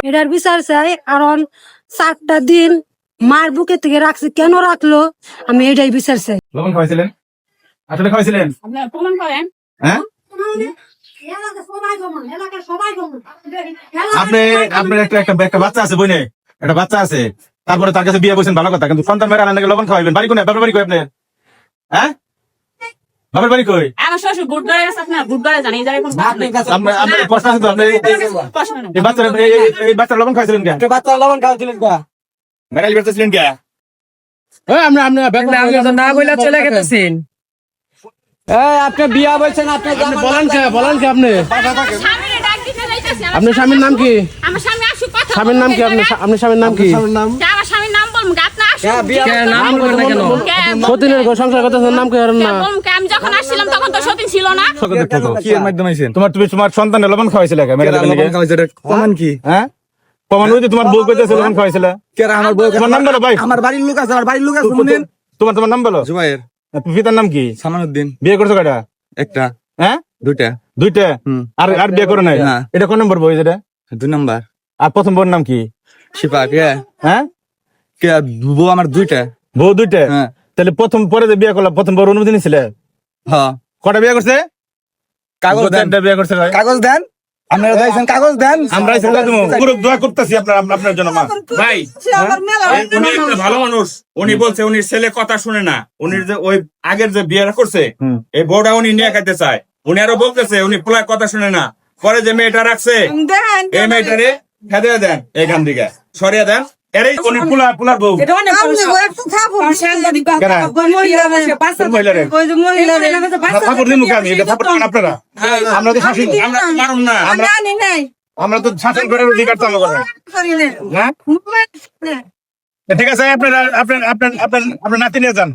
এটার বিচার চাই, কারণ 4টা দিন মার বুকে থেকে রাখছে, কেন রাখলো আমি এটাই বিচার চাই। লবণ খাওয়াইছিলেন? আসলে খাওয়াইছিলেন? হ্যাঁ, আপনার একটা বাচ্চা আছে, বইনে একটা বাচ্চা আছে, তারপরে তার কাছে বিয়ে বসেন, ভালো কথা, কিন্তু সন্তান মেয়েরা নাকি লবণ খাওয়াইবেন? বাড়ি কোনে? বাপের বাড়ি কই আপনার? হ্যাঁ, বাপের বাড়ি কই? আপনার প্রশ্ন আছে তো, আপনি এই বাচ্চার লবণ খাওয়াইছিলেন কে? লবণ খাওয়াছিলেন কা মেরাল বেরতেছিলেন কে? না বইলা চলে গেছেন। আপনি বিয়া বলছেন, আপনি বলেন কে আপনি? আপনার স্বামীর নাম কি? স্বামীর নাম কি? আপনার স্বামীর নাম কি? সতীনের সংসার করতেছেন, নাম কি? না, কি এর মাধ্যমে আইছেন? তোমার সন্তানের লবণ খাওয়াইছিল কে? প্রমাণ কি? হ্যাঁ, প্রমাণ ওই যে তোমার বউ কইতেছে লবণ খাওয়াইছিল। আমার বউ, তোমার নাম বলো ভাই। আমার বাড়ির লোক আছে, আমার বাড়ির লোক আছে। তোমার নাম বলো। জুবাইর। পিতার নাম কি? সামানুদ্দিন। বিয়ে করছো কয়টা? একটা। হ্যাঁ, দুইটা। আর বিয়ে করো নাই? এটা কোন নম্বর বই? যেটা 2 নম্বর। আর প্রথম বোন নাম কি? শিপা। কে? হ্যাঁ, কে? বউ আমার দুইটা। বউ দুইটা? হ্যাঁ। তাহলে প্রথম পরে যে বিয়ে করলাম, প্রথম বউর অনুমতি নিছিলে? হ্যাঁ। কটা বিয়ে করছে? কাগজ দেন। বিয়ে করছে। কাগজ দেন, আপনারা যাইছেন, কাগজ দেন। আমরা পুরো দোয়া করতেছি আপনার জন্য। মা ভাই, উনি একটা ভালো মানুষ। উনি বলছে উনি ছেলে কথা শুনে না। উনি যে ওই আগের যে বিয়েটা করছে, এই বউটা উনি নিয়ে খাইতে চায়। উনি আরো বলতেছে উনি পোলার কথা শুনে না। পরে যে মেয়েটা রাখছে, এই মেয়েটারে খেদে দেন, এইখান থেকে সরিয়ে দেন। উনি পোলার বউ। আপনারা আমরা তো শাসন, আমরা তো শাসন করার অধিকার চালু করেন। ঠিক আছে, আপনার নাতি নিয়ে যান।